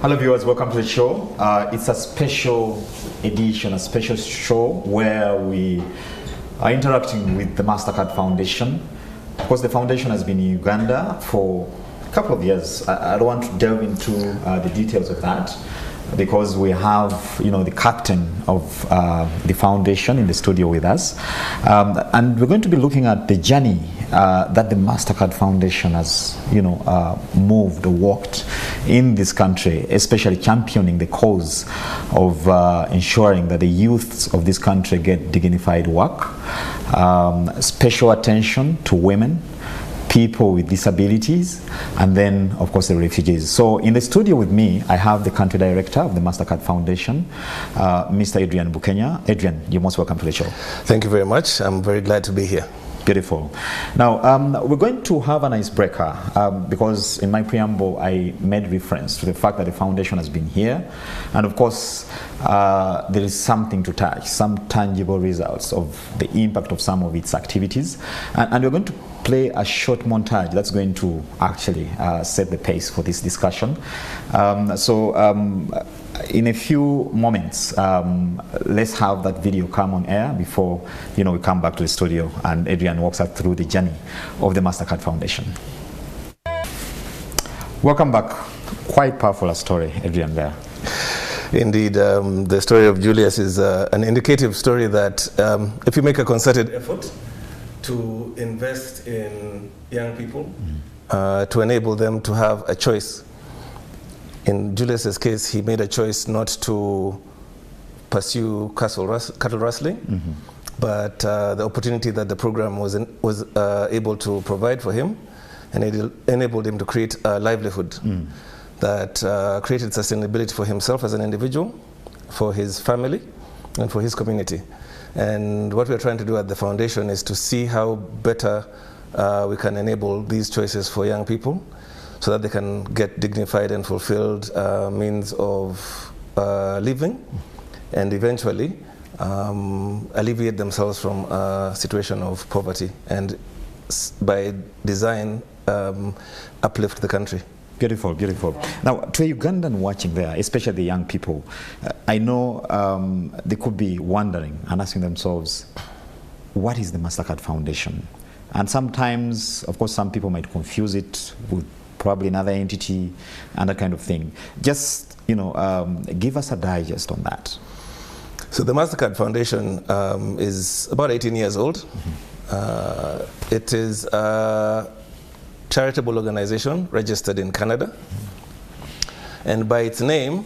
Hello viewers, welcome to the show. It's a special edition, a special show where we are interacting with the Mastercard Foundation. Of course, the foundation has been in Uganda for a couple of years. I don't want to delve into the details of that because we have, the captain of the foundation in the studio with us. And we're going to be looking at the journey that the Mastercard Foundation has, moved or walked in this country, especially championing the cause of ensuring that the youths of this country get dignified work, special attention to women, people with disabilities, and then, of course, the refugees. So in the studio with me, I have the country director of the Mastercard Foundation, Mr. Adrian Bukenya. Adrian, you're most welcome to the show. Thank you very much. I'm very glad to be here. Beautiful. Now, we're going to have an icebreaker because in my preamble, I made reference to the fact that the foundation has been here. And of course, there is something to touch, some tangible results of the impact of some of its activities. And we're going to play a short montage that's going to actually set the pace for this discussion. In a few moments, let's have that video come on air before we come back to the studio and Adrian walks us through the journey of the Mastercard Foundation. Welcome back. Quite powerful a story, Adrian, there. Indeed, the story of Julius is an indicative story that if you make a concerted effort to invest in young people, to enable them to have a choice. In Julius's case, he made a choice not to pursue cattle rustling, but the opportunity that the program was able to provide for him, and it enabled him to create a livelihood that created sustainability for himself as an individual, for his family, and for his community. And what we're trying to do at the foundation is to see how better we can enable these choices for young people, so that they can get dignified and fulfilled means of living, and eventually alleviate themselves from a situation of poverty, and by design uplift the country. Beautiful, beautiful. Now, to a Ugandan watching there, especially the young people, I know they could be wondering and asking themselves, what is the Mastercard Foundation? And sometimes, of course, some people might confuse it with probably another entity and that kind of thing. Just, give us a digest on that. So the Mastercard Foundation is about 18 years old. It is a charitable organization registered in Canada. And by its name,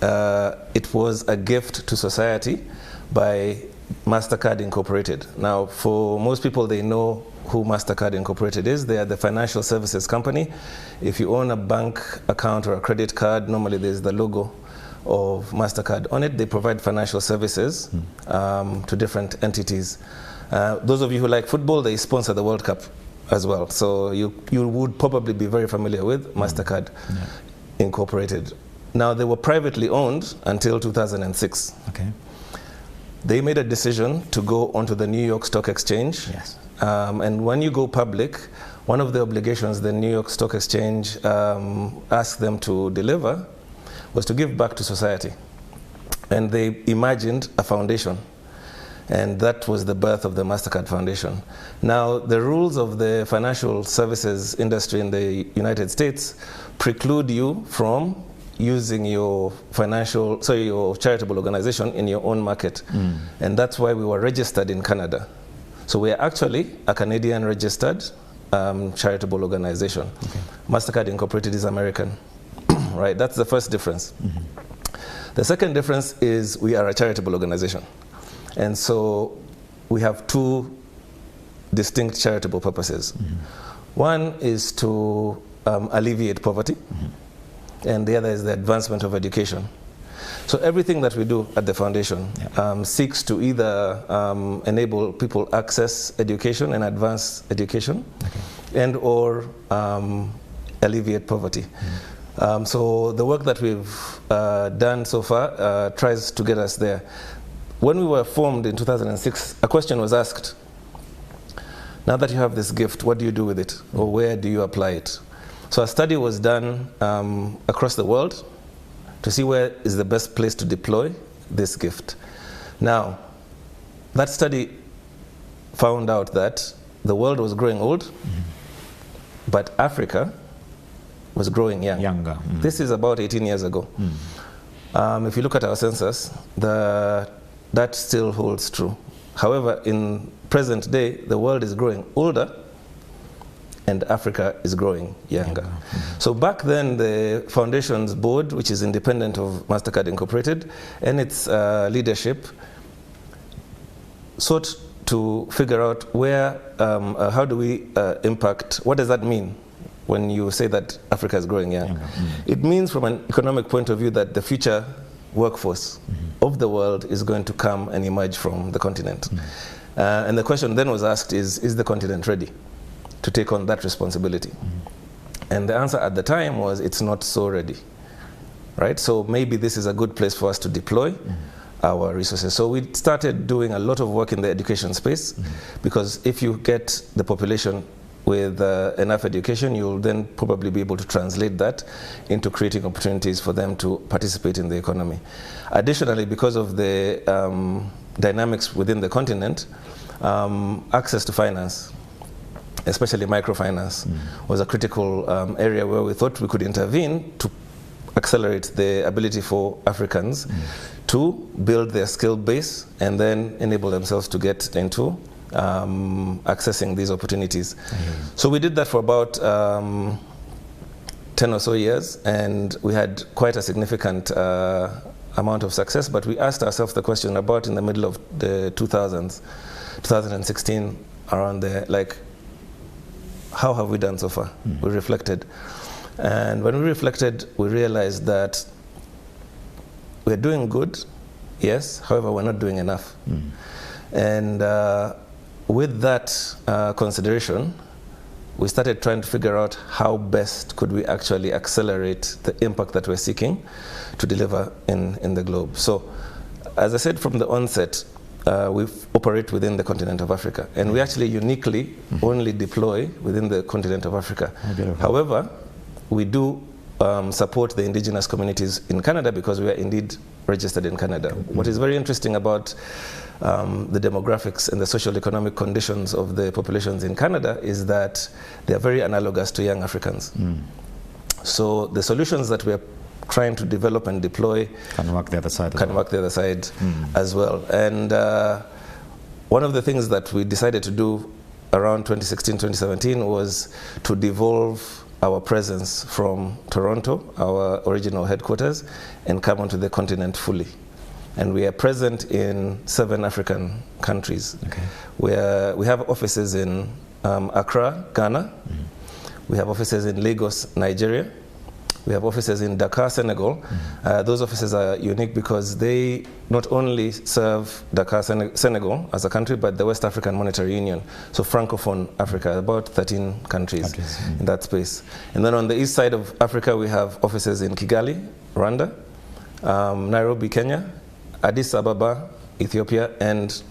it was a gift to society by Mastercard Incorporated. Now, for most people, they know who Mastercard Incorporated is. They are the financial services company. If you own a bank account or a credit card, normally there's the logo of Mastercard on it. They provide financial services to different entities. Those of you who like football, they sponsor the World Cup as well. So you would probably be very familiar with Mastercard Incorporated. Now, they were privately owned until 2006. Okay. They made a decision to go onto the New York Stock Exchange. Yes. And when you go public, one of the obligations the New York Stock Exchange asked them to deliver was to give back to society. And they imagined a foundation. And that was the birth of the Mastercard Foundation. Now, the rules of the financial services industry in the United States preclude you from using your your charitable organization in your own market. And that's why we were registered in Canada. So we are actually a Canadian registered charitable organization. Okay. Mastercard Incorporated is American, right? That's the first difference. The second difference is we are a charitable organization. And so we have two distinct charitable purposes. One is to alleviate poverty, and the other is the advancement of education. So everything that we do at the foundation seeks to either enable people access education and advance education, and or alleviate poverty. So the work that we've done so far tries to get us there. When we were formed in 2006, a question was asked, now that you have this gift, what do you do with it? Or where do you apply it? So a study was done across the world to see where is the best place to deploy this gift. Now, that study found out that the world was growing old, but Africa was growing young. Younger. This is about 18 years ago. If you look at our census, that still holds true. However, in present day, the world is growing older and Africa is growing younger. So back then, the foundation's board, which is independent of Mastercard Incorporated, and its leadership sought to figure out where, how do we impact, what does that mean when you say that Africa is growing young? It means from an economic point of view that the future workforce of the world is going to come and emerge from the continent. And the question then was asked is the continent ready to take on that responsibility? And the answer at the time was, it's not so ready, right? So maybe this is a good place for us to deploy our resources. So we started doing a lot of work in the education space, because if you get the population with enough education, you'll then probably be able to translate that into creating opportunities for them to participate in the economy. Additionally, because of the dynamics within the continent, access to finance, especially microfinance, was a critical area where we thought we could intervene to accelerate the ability for Africans to build their skill base and then enable themselves to get into accessing these opportunities. So we did that for about 10 or so years, and we had quite a significant amount of success, but we asked ourselves the question about in the middle of the 2000s, 2016, around there, like, how have we done so far? We reflected. And when we reflected, we realized that we're doing good, yes, however, we're not doing enough. And with that consideration, we started trying to figure out how best could we actually accelerate the impact that we're seeking to deliver in the globe. So, as I said from the onset, we operate within the continent of Africa, and we actually uniquely only deploy within the continent of Africa. However, we do support the indigenous communities in Canada because we are indeed registered in Canada. What is very interesting about the demographics and the social economic conditions of the populations in Canada is that they are very analogous to young Africans. So the solutions that we are trying to develop and deploy can work the other side as well. And one of the things that we decided to do around 2016, 2017 was to devolve our presence from Toronto, our original headquarters, and come onto the continent fully. And we are present in 7 African countries. Where we have offices in Accra, Ghana. We have offices in Lagos, Nigeria. We have offices in Dakar, Senegal. Those offices are unique because they not only serve Dakar, Senegal as a country, but the West African Monetary Union. So Francophone Africa, about 13 countries in that space. And then on the east side of Africa, we have offices in Kigali, Rwanda, Nairobi, Kenya, Addis Ababa, Ethiopia, and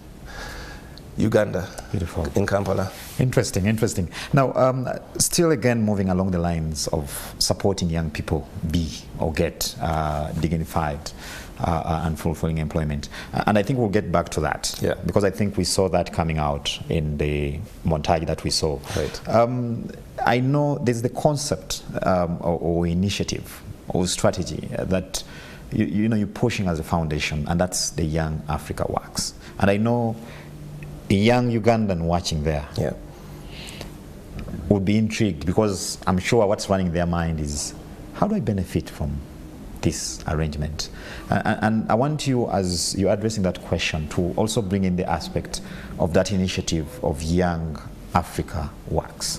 Uganda. Beautiful. In Kampala. Interesting, interesting. Now, still again moving along the lines of supporting young people be or get dignified and fulfilling employment. And I think we'll get back to that. Because I think we saw that coming out in the montage that we saw. I know there's the concept or initiative or strategy that you're pushing as a foundation, and that's the Young Africa Works. And I know a young Ugandan watching there would be intrigued, because I'm sure what's running their mind is, how do I benefit from this arrangement? And I want you, as you're addressing that question, to also bring in the aspect of that initiative of Young Africa Works.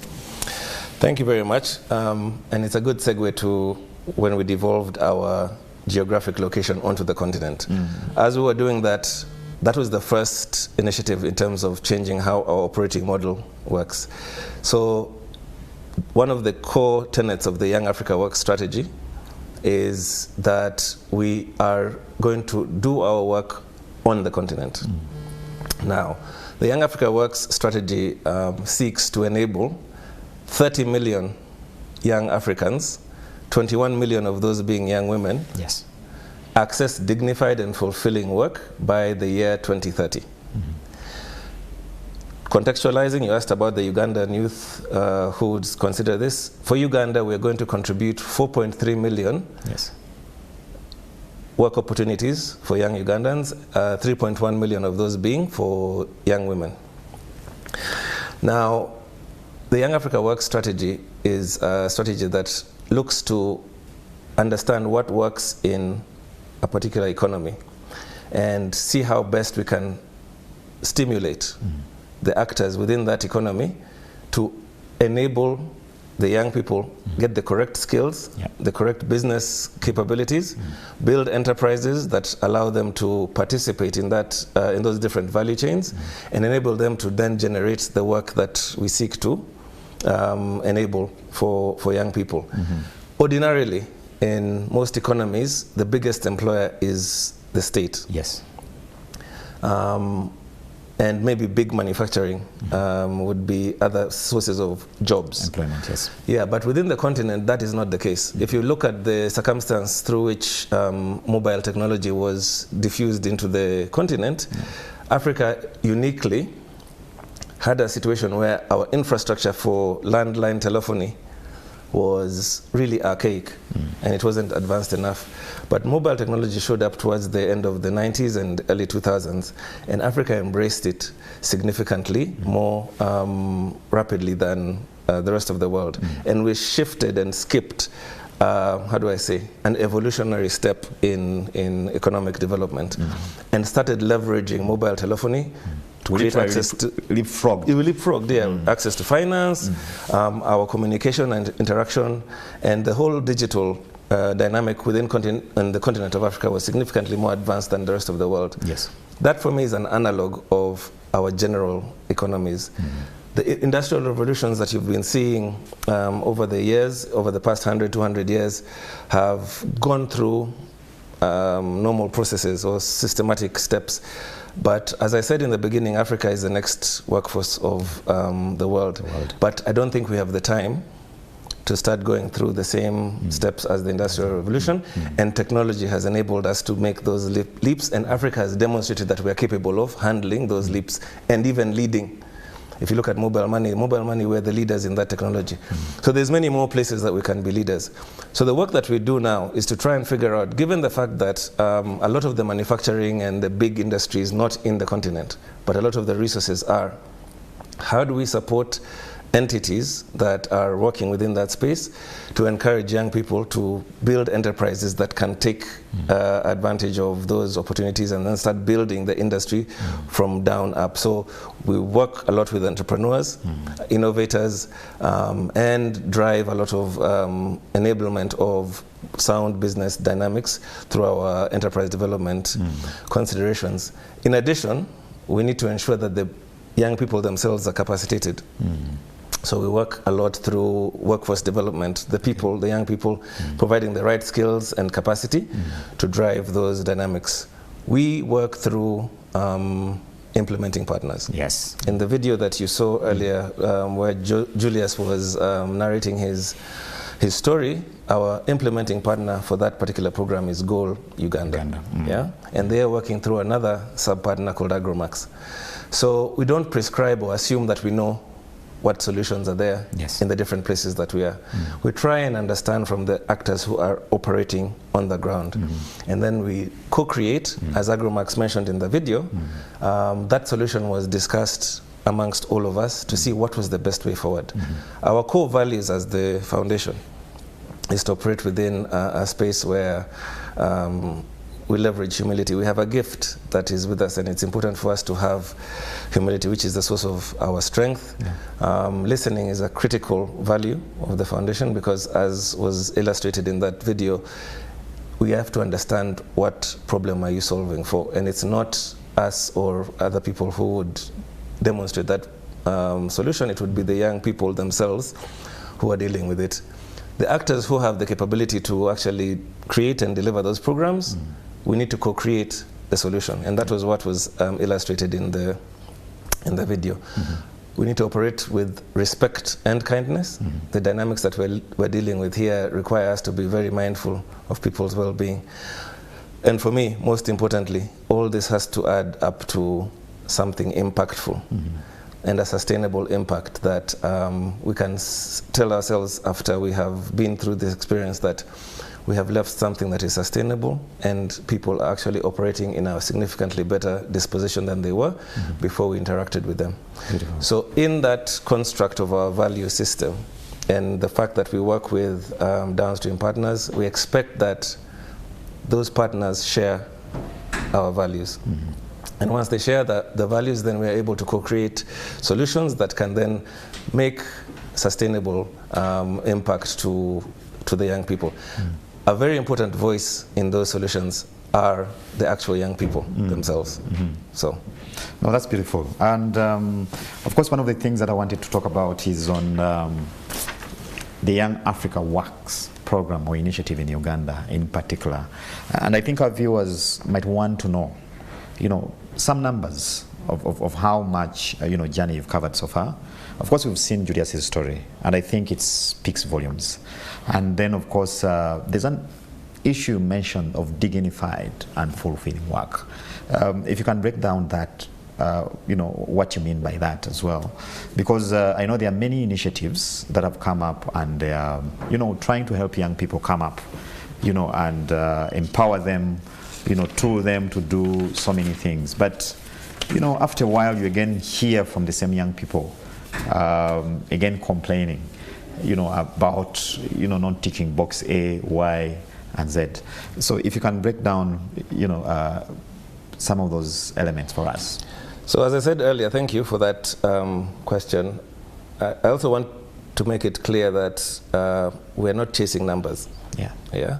Thank you very much. And it's a good segue to when we devolved our geographic location onto the continent. As we were doing that, that was the first initiative in terms of changing how our operating model works. So one of the core tenets of the Young Africa Works strategy is that we are going to do our work on the continent. Now, the Young Africa Works strategy seeks to enable 30 million young Africans, 21 million of those being young women, access dignified and fulfilling work by the year 2030. Contextualizing, you asked about the Ugandan youth who would consider this. For Uganda, we're going to contribute 4.3 million work opportunities for young Ugandans, 3.1 million of those being for young women. Now, the Young Africa Work Strategy is a strategy that looks to understand what works in a particular economy and see how best we can stimulate the actors within that economy to enable the young people get the correct skills, the correct business capabilities, build enterprises that allow them to participate in that, in those different value chains, and enable them to then generate the work that we seek to enable for young people. Ordinarily, in most economies, the biggest employer is the state. Yes. And maybe big manufacturing would be other sources of jobs. Employment, yes. Yeah, but within the continent, that is not the case. If you look at the circumstance through which mobile technology was diffused into the continent, Africa uniquely had a situation where our infrastructure for landline telephony was really archaic and it wasn't advanced enough. But mobile technology showed up towards the end of the 90s and early 2000s, and Africa embraced it significantly more rapidly than the rest of the world. And we shifted and skipped, how do I say, an evolutionary step in economic development and started leveraging mobile telephony to create access to leapfrogged, access to finance, our communication and interaction, and the whole digital dynamic within the continent of Africa was significantly more advanced than the rest of the world. Yes. That for me is an analog of our general economies. The industrial revolutions that you've been seeing over the years, over the past 100, 200 years, have gone through normal processes or systematic steps. But as I said in the beginning, Africa is the next workforce of the world. But I don't think we have the time to start going through the same steps as the Industrial Revolution. And technology has enabled us to make those leaps, and Africa has demonstrated that we are capable of handling those leaps and even leading. If you look at mobile money, we're the leaders in that technology. So there's many more places that we can be leaders. So the work that we do now is to try and figure out, given the fact that a lot of the manufacturing and the big industry is not in the continent, but a lot of the resources are, how do we support entities that are working within that space to encourage young people to build enterprises that can take advantage of those opportunities and then start building the industry from down up. So we work a lot with entrepreneurs, innovators, and drive a lot of enablement of sound business dynamics through our enterprise development considerations. In addition, we need to ensure that the young people themselves are capacitated. So we work a lot through workforce development, the young people, providing the right skills and capacity to drive those dynamics. We work through implementing partners. Yes. In the video that you saw earlier, where Julius was narrating his story, our implementing partner for that particular program is Goal Uganda. Yeah? And they are working through another sub-partner called Agromax. So we don't prescribe or assume that we know what solutions are there in the different places that we are. We try and understand from the actors who are operating on the ground. And then we co-create, as Agromax mentioned in the video, that solution was discussed amongst all of us to see what was the best way forward. Our core values as the foundation is to operate within a space where we leverage humility. We have a gift that is with us, and it's important for us to have humility, which is the source of our strength. Listening is a critical value of the foundation because, as was illustrated in that video, we have to understand what problem are you solving for, and it's not us or other people who would demonstrate that solution. It would be the young people themselves who are dealing with it. The actors who have the capability to actually create and deliver those programs, we need to co-create the solution, and that was what was illustrated in the video. We need to operate with respect and kindness. The dynamics that we're dealing with here require us to be very mindful of people's well-being. And for me, most importantly, all this has to add up to something impactful and a sustainable impact that we can tell ourselves after we have been through this experience that we have left something that is sustainable and people are actually operating in a significantly better disposition than they were before we interacted with them. Beautiful. So in that construct of our value system and the fact that we work with downstream partners, we expect that those partners share our values. And once they share the values, then we are able to co-create solutions that can then make sustainable impact to the young people. A very important voice in those solutions are the actual young people themselves. So, no, that's beautiful. And of course, one of the things that I wanted to talk about is on the Young Africa Works program or initiative in Uganda in particular. And I think our viewers might want to know, some numbers of how much, journey you've covered so far. Of course, we've seen Julius's story, and I think it speaks volumes. And then, of course, there's an issue mentioned of dignified and fulfilling work. If you can break down that, what you mean by that as well. Because I know there are many initiatives that have come up and they are, trying to help young people come up, and empower them, through them to do so many things. But, after a while, you again hear from the same young people, again complaining, about, not ticking box A, Y, and Z. So if you can break down, some of those elements for us. So as I said earlier, thank you for that question. I also want to make it clear that we're not chasing numbers. Yeah.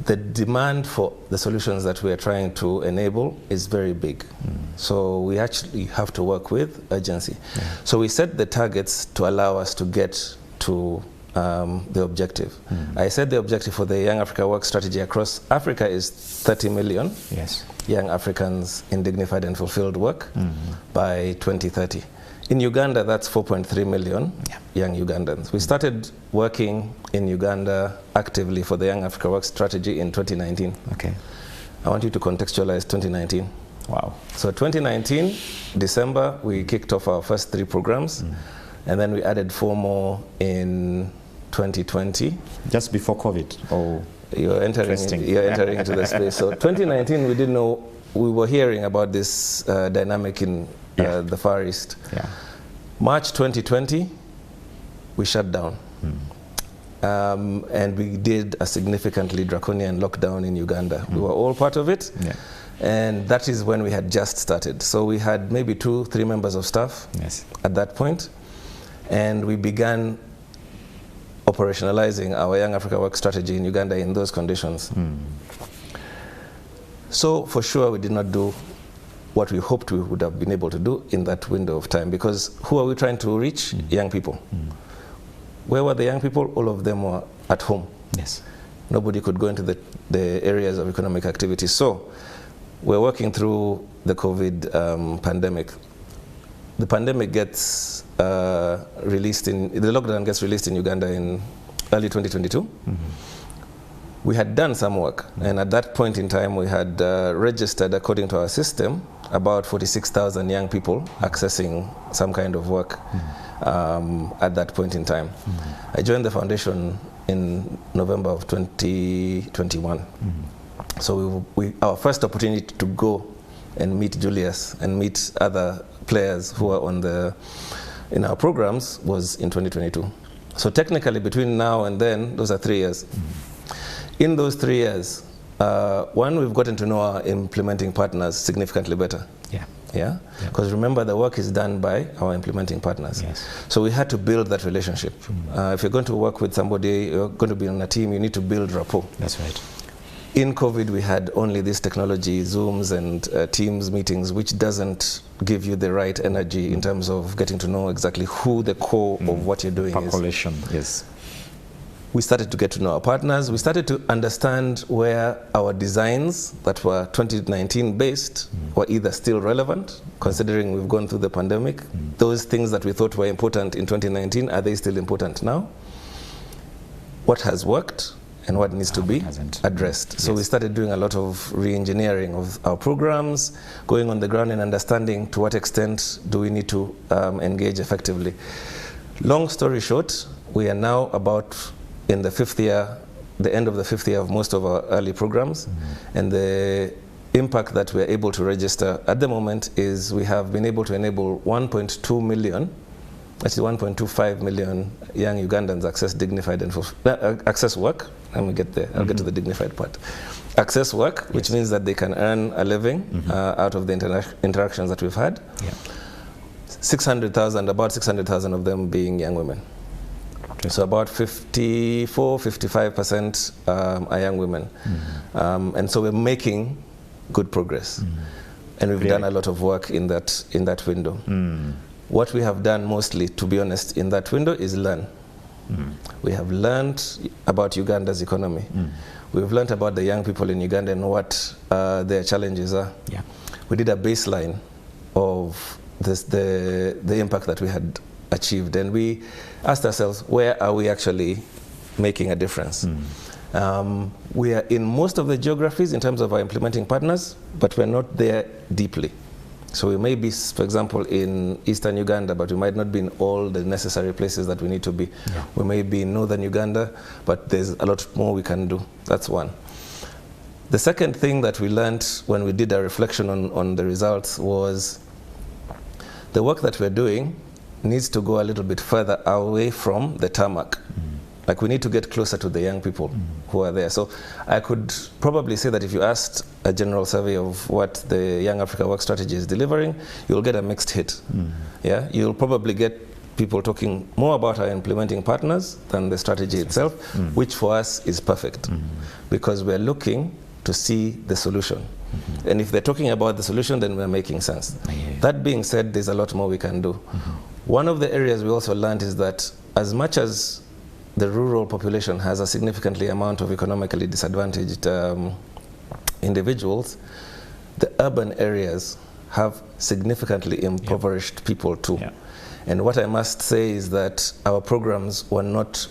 The demand for the solutions that we are trying to enable is very big. So we actually have to work with urgency. So we set the targets to allow us to get to the objective. I said the objective for the Young Africa Work Strategy across Africa is 30 million young Africans in dignified and fulfilled work by 2030. In Uganda, that's 4.3 million young Ugandans. We started working in Uganda actively for the Young Africa Work Strategy in 2019. Okay. I want you to contextualize 2019. Wow. So 2019, December, we kicked off our first 3 programs, and then we added 4 more in 2020. Just before COVID? Oh, you're entering into the space. So 2019, we didn't know, we were hearing about this dynamic in the Far East. March 2020, we shut down. And we did a significantly draconian lockdown in Uganda. We were all part of it. And that is when we had just started. So we had maybe 2-3 members of staff at that point. And we began operationalizing our Young Africa Work Strategy in Uganda in those conditions. So for sure, we did not do what we hoped we would have been able to do in that window of time, because who are we trying to reach? Young people. Where were the young people? All of them were at home. Nobody could go into the areas of economic activity. So we're working through the COVID pandemic. The pandemic gets released the lockdown gets released in Uganda in early 2022. We had done some work, and at that point in time, we had registered, according to our system, about 46,000 young people accessing some kind of work at that point in time. I joined the foundation in November of 2021. So our first opportunity to go and meet Julius and meet other players who are in our programs was in 2022. So technically, between now and then, those are 3 years. In those 3 years, one, we've gotten to know our implementing partners significantly better. Because remember, the work is done by our implementing partners. So we had to build that relationship. If you're going to work with somebody, you're going to be on a team, you need to build rapport. That's right. In COVID, we had only this technology, Zooms and Teams meetings, which doesn't give you the right energy in terms of getting to know exactly who the core of what you're doing Population, is. We started to get to know our partners. We started to understand where our designs that were 2019 based were either still relevant, considering we've gone through the pandemic. Those things that we thought were important in 2019, are they still important now? What has worked? and what needs to be addressed. So we started doing a lot of re-engineering of our programs, going on the ground and understanding to what extent do we need to engage effectively. Long story short, we are now about in the 5th year, the end of the 5th year of most of our early programs, and the impact that we're able to register at the moment is we have been able to enable 1.2 million, actually 1.25 million young Ugandans access dignified and access work. Let me get there. I'll get to the dignified part. Access work, which means that they can earn a living out of the interactions that we've had. 600,000, about 600,000 of them being young women. So about 54–55% are young women. And so we're making good progress. And we've done a lot of work in that window. What we have done mostly, to be honest, in that window is learn. We have learned about Uganda's economy. We've learned about the young people in Uganda and what their challenges are. We did a baseline of the impact that we had achieved, and we asked ourselves, where are we actually making a difference? We are in most of the geographies in terms of our implementing partners, but we're not there deeply. So we may be, for example, in Eastern Uganda, but we might not be in all the necessary places that we need to be. We may be in Northern Uganda, but there's a lot more we can do. That's one. The second thing that we learned when we did a reflection on the results was the work that we're doing needs to go a little bit further away from the tarmac. Like, we need to get closer to the young people who are there. So I could probably say that if you asked a general survey of what the Young Africa Work Strategy is delivering, you'll get a mixed hit. Yeah, you'll probably get people talking more about our implementing partners than the strategy itself, which for us is perfect, because we're looking to see the solution. And if they're talking about the solution, then we're making sense. That being said, there's a lot more we can do. One of the areas we also learned is that as much as the rural population has a significantly amount of economically disadvantaged individuals, the urban areas have significantly impoverished people too. And what I must say is that our programs were not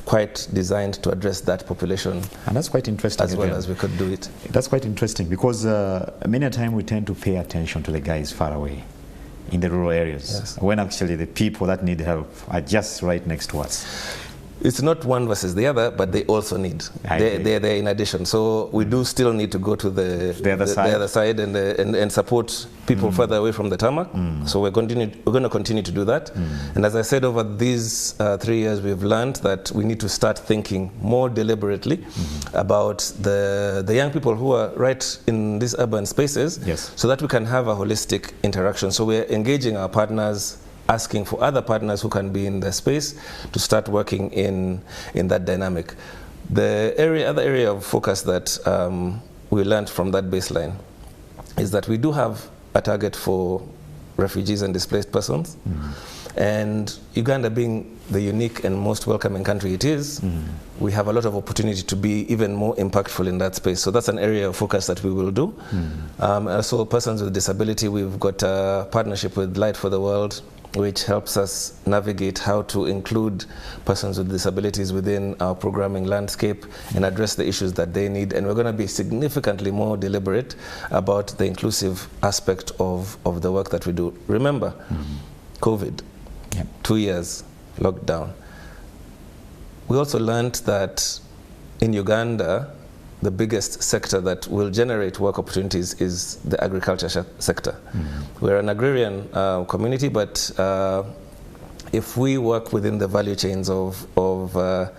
quite designed to address that population. And that's quite interesting. As well as we could do it. That's quite interesting, because many a time we tend to pay attention to the guys far away in the rural areas, when actually the people that need help are just right next to us. It's not one versus the other, but they also need. They're there in addition. So we do still need to go to the other side and support people further away from the tarmac. So we're going to continue to do that. And as I said, over these 3 years, we've learned that we need to start thinking more deliberately about the young people who are right in these urban spaces, so that we can have a holistic interaction. So we're engaging our partners, asking for other partners who can be in the space to start working in that dynamic. The other area of focus that we learned from that baseline is that we do have a target for refugees and displaced persons. And Uganda being the unique and most welcoming country it is, we have a lot of opportunity to be even more impactful in that space. So that's an area of focus that we will do. Also, persons with disability, we've got a partnership with Light for the World, which helps us navigate how to include persons with disabilities within our programming landscape and address the issues that they need. And we're going to be significantly more deliberate about the inclusive aspect of the work that we do. Remember, COVID, 2 years, lockdown. We also learned that in Uganda, the biggest sector that will generate work opportunities is the agriculture sector. We're an agrarian community, but if we work within the value chains of the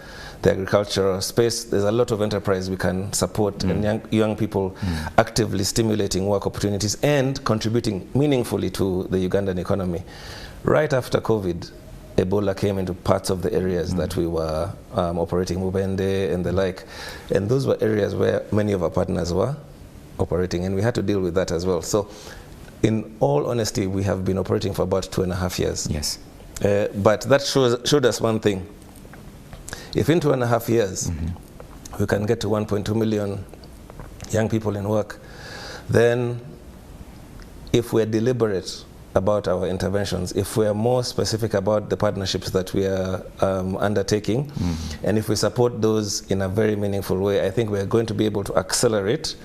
agricultural space, there's a lot of enterprise we can support, and young people actively stimulating work opportunities and contributing meaningfully to the Ugandan economy. Right after COVID, Ebola came into parts of the areas that we were operating, Mubende and the like. And those were areas where many of our partners were operating, and we had to deal with that as well. So in all honesty, we have been operating for about 2.5 years. But that showed us one thing. If in 2.5 years, we can get to 1.2 million young people in work, then if we're deliberate about our interventions if we are more specific about the partnerships that we are undertaking, and if we support those in a very meaningful way, I think we are going to be able to accelerate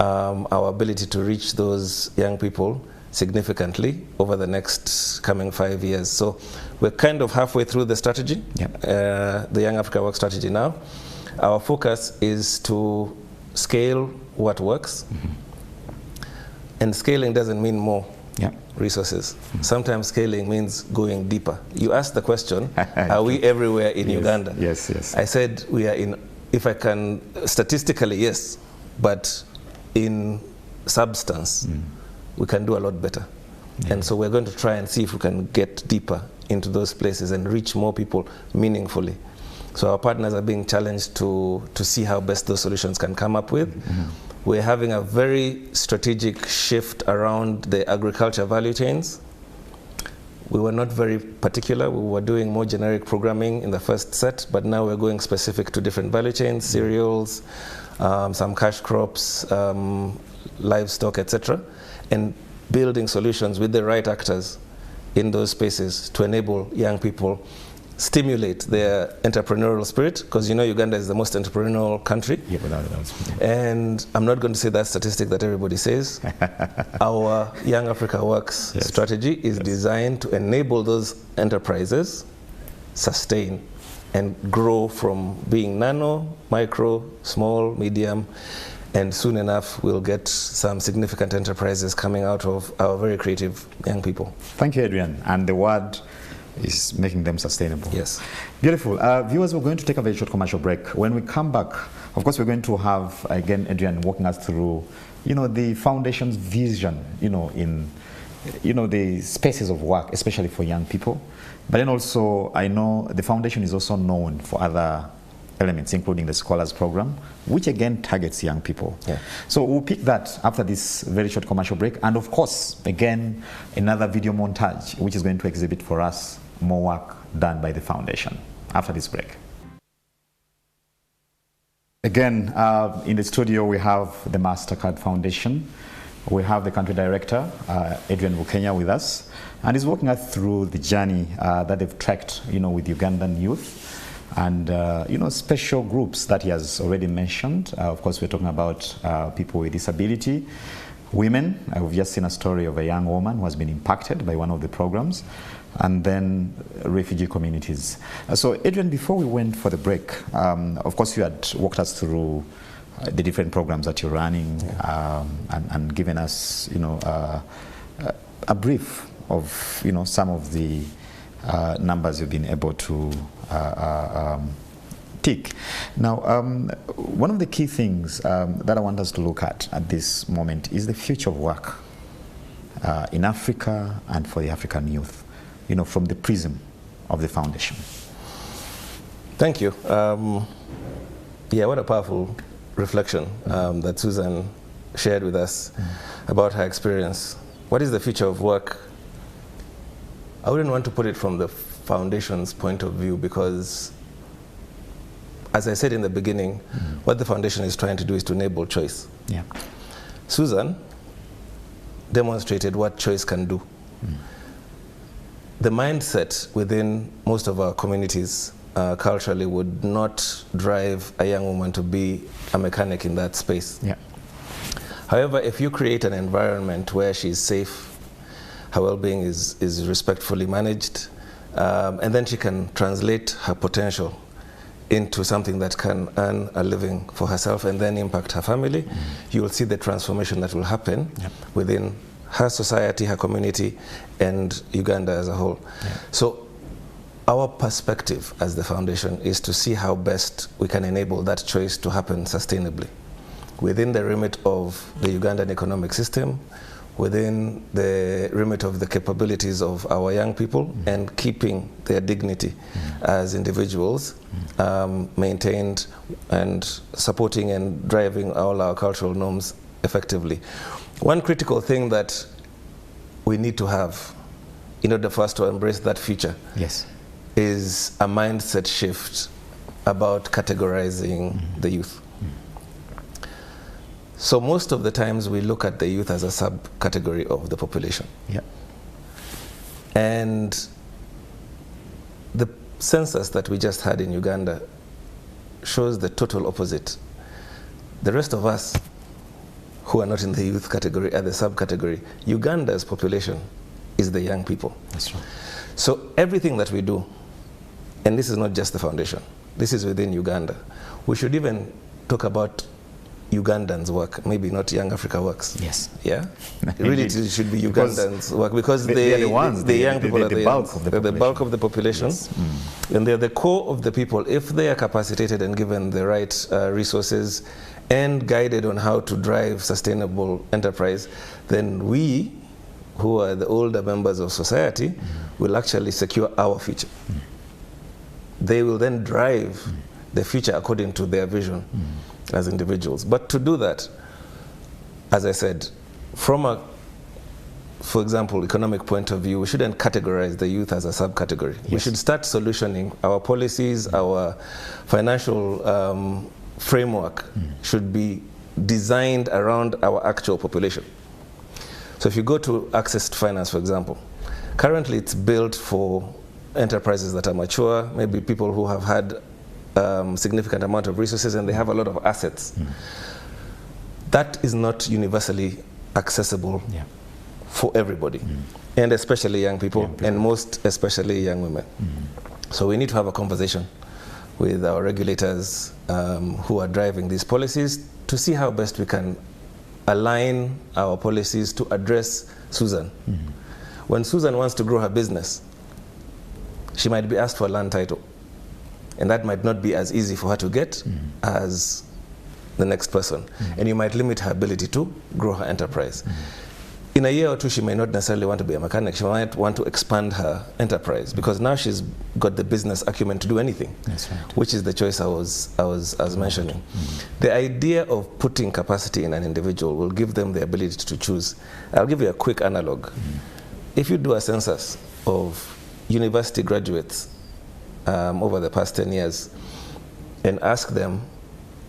our ability to reach those young people significantly over the next coming 5 years. So we're kind of halfway through the strategy, the Young Africa Work strategy now. Our focus is to scale what works, and scaling doesn't mean more resources. Sometimes scaling means going deeper. You asked the question, are we everywhere in Uganda? Yes, yes. I said we are in, if I can, statistically, yes, but in substance, we can do a lot better. And so we're going to try and see if we can get deeper into those places and reach more people meaningfully. So our partners are being challenged to see how best those solutions can come up with. We're having a very strategic shift around the agriculture value chains. We were not very particular. We were doing more generic programming in the first set, but now we're going specific to different value chains, cereals, some cash crops, livestock, etc., and building solutions with the right actors in those spaces to enable young people, stimulate their entrepreneurial spirit, because you know Uganda is the most entrepreneurial country. Yeah, without a doubt. And I'm not going to say that statistic that everybody says. Our Young Africa Works strategy is designed to enable those enterprises sustain and grow from being nano, micro, small, medium, and soon enough we'll get some significant enterprises coming out of our very creative young people. Thank you, Adrian. And the word is making them sustainable. Yes. Beautiful. Viewers, we're going to take a very short commercial break. When we come back, of course, we're going to have, again, Adrian walking us through, the foundation's vision, in, the spaces of work, especially for young people. But then also, I know the foundation is also known for other elements, including the Scholars Program, which again targets young people. Yeah. So we'll pick that after this very short commercial break. And of course, again, another video montage, which is going to exhibit for us more work done by the foundation after this break. Again, in the studio, we have the Mastercard Foundation. We have the country director, Adrian Bukenya, with us, and he's walking us through the journey that they've tracked, with Ugandan youth and, special groups that he has already mentioned. Of course, we're talking about people with disability, women. We've just seen a story of a young woman who has been impacted by one of the programs, and then refugee communities. So Adrian, before we went for the break, of course you had walked us through the different programs that you're running, and given us, a brief of, some of the numbers you've been able to tick. Now, one of the key things that I want us to look at this moment is the future of work in Africa and for the African youth, from the prism of the foundation. Thank you. Yeah, what a powerful reflection that Susan shared with us about her experience. What is the future of work? I wouldn't want to put it from the foundation's point of view, because as I said in the beginning, what the foundation is trying to do is to enable choice. Yeah. Susan demonstrated what choice can do. The mindset within most of our communities culturally would not drive a young woman to be a mechanic in that space. Yeah. However, if you create an environment where she's safe, her well-being is respectfully managed, and then she can translate her potential into something that can earn a living for herself and then impact her family, you will see the transformation that will happen within her society, her community, and Uganda as a whole. So our perspective as the foundation is to see how best we can enable that choice to happen sustainably within the remit of the Ugandan economic system, within the remit of the capabilities of our young people, and keeping their dignity as individuals maintained, and supporting and driving all our cultural norms effectively. One critical thing that we need to have in order for us to embrace that future is a mindset shift about categorizing the youth. So most of the times we look at the youth as a subcategory of the population. And the census that we just had in Uganda shows the total opposite. The rest of us who are not in the youth category are the subcategory. Uganda's population is the young people. That's right. So everything that we do, and this is not just the foundation, this is within Uganda. We should even talk about Ugandans' work, maybe not Young Africa Works. Yes. Yeah? Really, it should be Ugandans' work, because they're the ones, the young people are the bulk of the population. They're the bulk of the population. Yes. And they're the core of the people. If they are capacitated and given the right resources and guided on how to drive sustainable enterprise, then we, who are the older members of society, will actually secure our future. They will then drive the future according to their vision as individuals. But to do that, as I said, from a, for example, economic point of view, we shouldn't categorize the youth as a subcategory. Yes. We should start solutioning our policies, our financial framework should be designed around our actual population. So if you go to access to finance, for example, currently it's built for enterprises that are mature, maybe people who have had significant amount of resources and they have a lot of assets. That is not universally accessible for everybody, and especially young people, and most especially young women. So we need to have a conversation with our regulators who are driving these policies to see how best we can align our policies to address Susan. When Susan wants to grow her business, she might be asked for a land title, and that might not be as easy for her to get as the next person. And you might limit her ability to grow her enterprise. In a year or two, she may not necessarily want to be a mechanic. She might want to expand her enterprise because now she's got the business acumen to do anything. That's right. Which is the choice I was mentioning. The idea of putting capacity in an individual will give them the ability to choose. I'll give you a quick analog. If you do a census of university graduates over the past 10 years and ask them,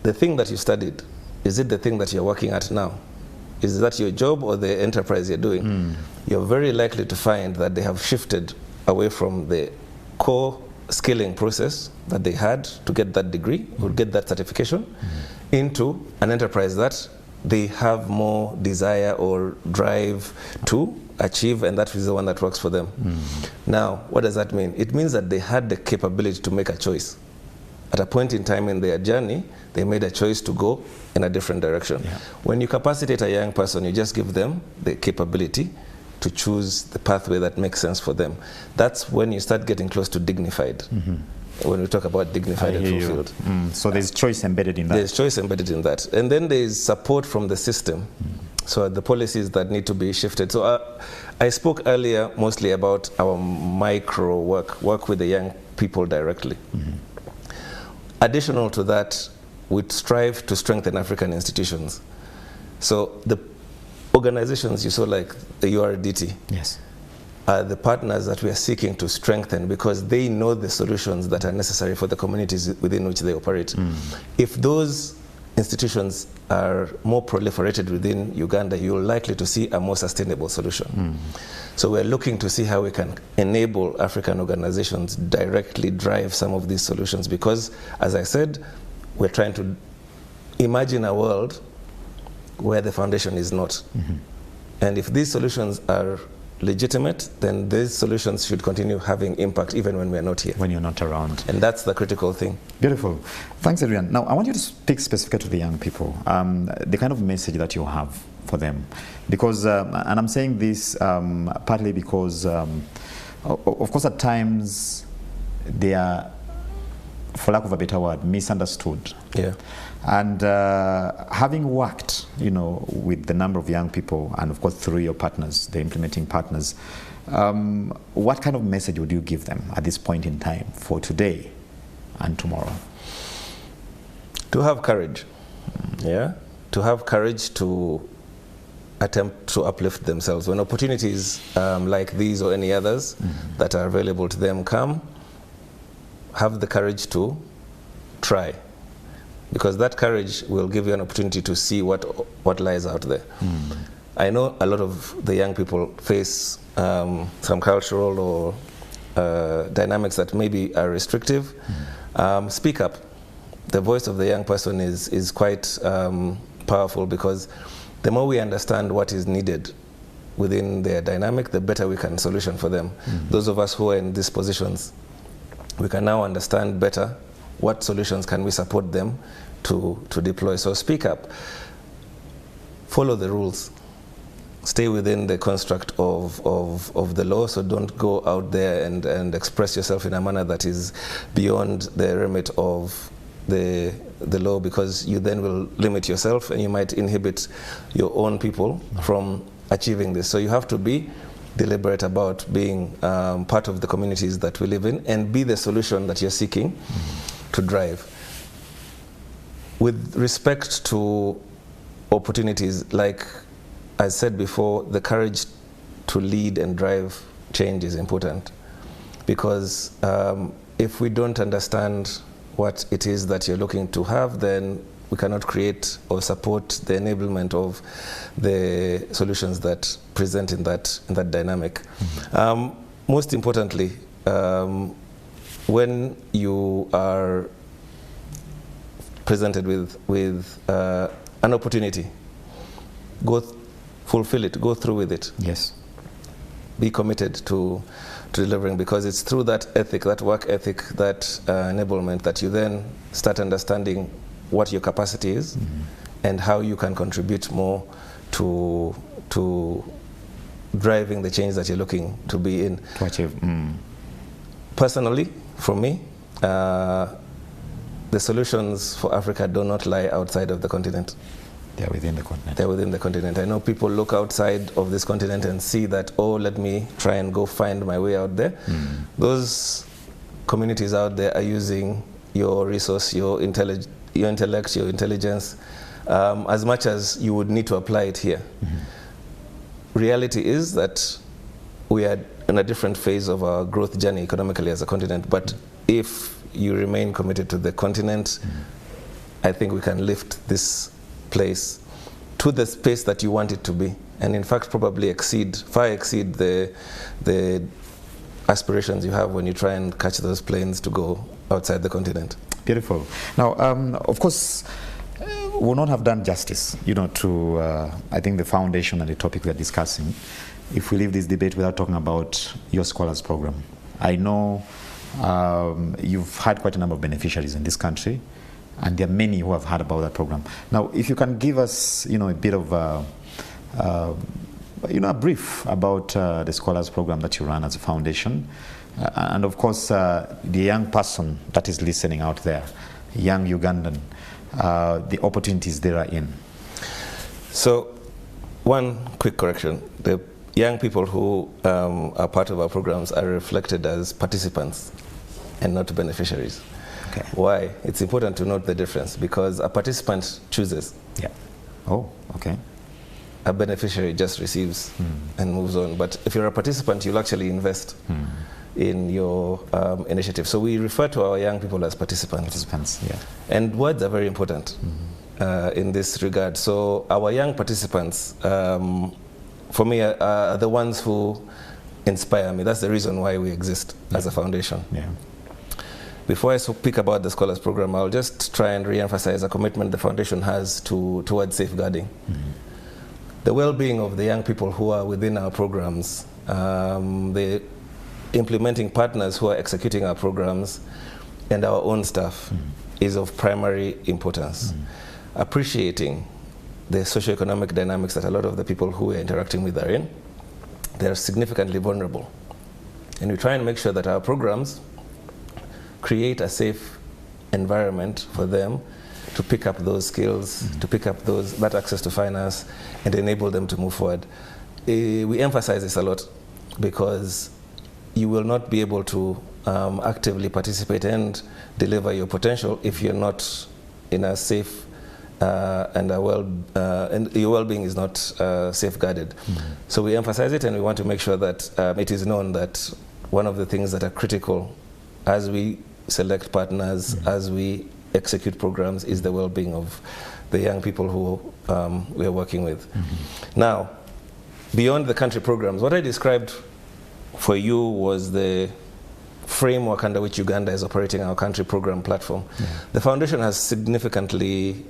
the thing that you studied, is it the thing that you're working at now? Is that your job or the enterprise you're doing? You're very likely to find that they have shifted away from the core skilling process that they had to get that degree or get that certification into an enterprise that they have more desire or drive to achieve, and that is the one that works for them. Now, what does that mean? It means that they had the capability to make a choice. At a point in time in their journey, they made a choice to go in a different direction. When you capacitate a young person, you just give them the capability to choose the pathway that makes sense for them. That's when you start getting close to dignified. When we talk about dignified and fulfilled. So there's choice embedded in that. There's choice embedded in that. And then there's support from the system. So the policies that need to be shifted. So I spoke earlier mostly about our micro work with the young people directly. Additional to that, we strive to strengthen African institutions. So the organizations you saw, like the URDT, are the partners that we are seeking to strengthen because they know the solutions that are necessary for the communities within which they operate. If those institutions are more proliferated within Uganda, you're likely to see a more sustainable solution. So we're looking to see how we can enable African organizations directly drive some of these solutions because, as I said, we're trying to imagine a world where the foundation is not. And if these solutions are legitimate, then these solutions should continue having impact even when we're not here. When you're not around. And that's the critical thing. Beautiful. Thanks, Adrian. Now, I want you to speak specifically to the young people, the kind of message that you have for them. Because, and I'm saying this partly because, of course, at times, they are, for lack of a better word, misunderstood. And having worked, with the number of young people, and of course through your partners, the implementing partners, what kind of message would you give them at this point in time for today and tomorrow? To have courage, to have courage to attempt to uplift themselves. When opportunities like these or any others that are available to them come, have the courage to try. Because that courage will give you an opportunity to see what lies out there. I know a lot of the young people face some cultural or dynamics that maybe are restrictive. Speak up. The voice of the young person is quite powerful, because the more we understand what is needed within their dynamic, the better we can solution for them. Those of us who are in these positions, we can now understand better what solutions can we support them to deploy. So speak up, follow the rules, stay within the construct of the law, so don't go out there and express yourself in a manner that is beyond the remit of the law, because you then will limit yourself and you might inhibit your own people from achieving this. So you have to be deliberate about being part of the communities that we live in and be the solution that you're seeking to drive. With respect to opportunities, like I said before, the courage to lead and drive change is important, because if we don't understand what it is that you're looking to have, then we cannot create or support the enablement of the solutions that present in that dynamic. Most importantly, when you are presented with an opportunity, fulfill it, go through with it. Yes. Be committed to delivering, because it's through that ethic, that work ethic, that enablement, that you then start understanding what your capacity is and how you can contribute more to driving the change that you're looking to be in. To achieve. Personally, for me, the solutions for Africa do not lie outside of the continent. They're within the continent. They're within the continent. I know people look outside of this continent and see that, oh, let me try and go find my way out there. Those communities out there are using your resource, your intellect, your intelligence, as much as you would need to apply it here. Reality is that we are in a different phase of our growth journey economically as a continent, but if you remain committed to the continent, I think we can lift this place to the space that you want it to be, and in fact probably far exceed the aspirations you have when you try and catch those planes to go outside the continent. Beautiful. Now, of course, we'll not have done justice, to I think the foundation and the topic we are discussing, if we leave this debate without talking about your scholars program. I know you've had quite a number of beneficiaries in this country, and there are many who have heard about that program. Now, if you can give us, a bit of a brief about the scholars program that you run as a foundation, and of course, the young person that is listening out there, young Ugandan, the opportunities they are in. So, one quick correction: the young people who are part of our programs are reflected as participants and not beneficiaries. Okay. Why? It's important to note the difference, because a participant chooses. Yeah. Oh, okay. A beneficiary just receives and moves on. But if you're a participant, you'll actually invest in your initiative. So we refer to our young people as participants. Participants, yeah. And words are very important in this regard. So our young participants, for me, are the ones who inspire me. That's the reason why we exist as a foundation. Yeah. Before I speak about the Scholars Program, I'll just try and re-emphasize a commitment the foundation has towards safeguarding the well-being of the young people who are within our programs, the implementing partners who are executing our programs, and our own staff is of primary importance. Appreciating the socioeconomic dynamics that a lot of the people who we're interacting with are in, they're significantly vulnerable. And we try and make sure that our programs create a safe environment for them to pick up those skills, to pick up that access to finance, and enable them to move forward. We emphasize this a lot, because you will not be able to actively participate and deliver your potential if you're not in a safe and your well-being is not safeguarded. So we emphasize it, and we want to make sure that it is known that one of the things that are critical as we select partners, as we execute programs, is the well-being of the young people who we are working with. Now, beyond the country programs, what I described for you was the framework under which Uganda is operating our country program platform. Yeah. The foundation has significantly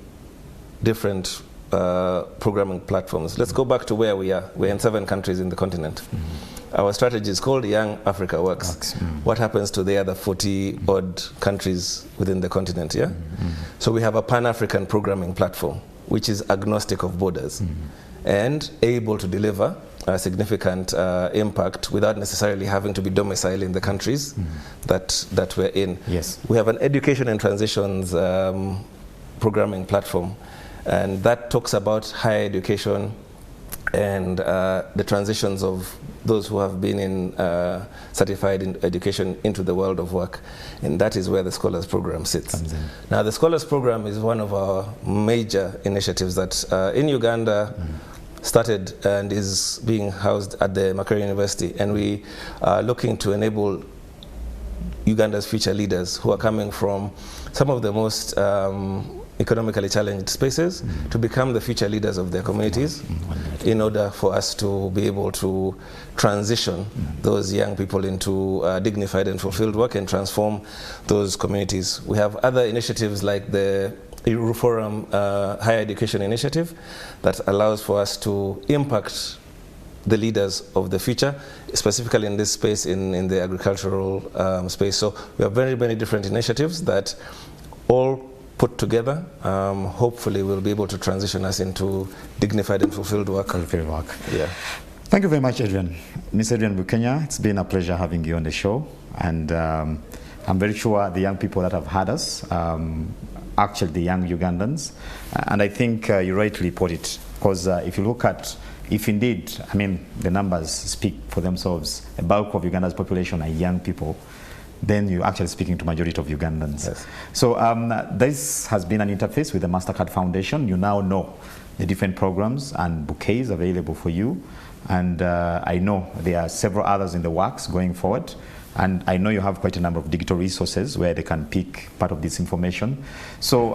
different programming platforms. Let's go back to where we are. We're in 7 countries in the continent. Our strategy is called Young Africa Works. What happens to the other 40-odd countries within the continent, yeah? So we have a Pan-African programming platform, which is agnostic of borders and able to deliver a significant impact without necessarily having to be domiciled in the countries that we're in. Yes. We have an education and transitions programming platform, and that talks about higher education and the transitions of those who have been in certified in education into the world of work, and that is where the Scholars Program sits. Now, the Scholars Program is one of our major initiatives that in Uganda started and is being housed at the Makerere University, and we are looking to enable Uganda's future leaders who are coming from some of the most economically challenged spaces to become the future leaders of their communities in order for us to be able to transition those young people into dignified and fulfilled work and transform those communities. We have other initiatives like the Forum Higher Education Initiative that allows for us to impact the leaders of the future, specifically in this space, in the agricultural space. So we have very, very different initiatives that all put together, hopefully will be able to transition us into dignified and fulfilled work. Yeah. Thank you very much, Adrian. Ms. Adrian Bukenya, it's been a pleasure having you on the show, and I'm very sure the young people that have had us, actually the young Ugandans, and I think you rightly put it, because if you look at, if indeed, I mean, the numbers speak for themselves, a bulk of Uganda's population are young people, then you're actually speaking to majority of Ugandans. Yes. So this has been an interface with the Mastercard Foundation. You now know the different programs and bouquets available for you. And I know there are several others in the works going forward. And I know you have quite a number of digital resources where they can pick part of this information. So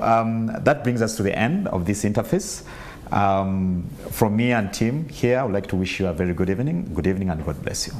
that brings us to the end of this interface. From me and team here, I would like to wish you a very good evening. Good evening and God bless you.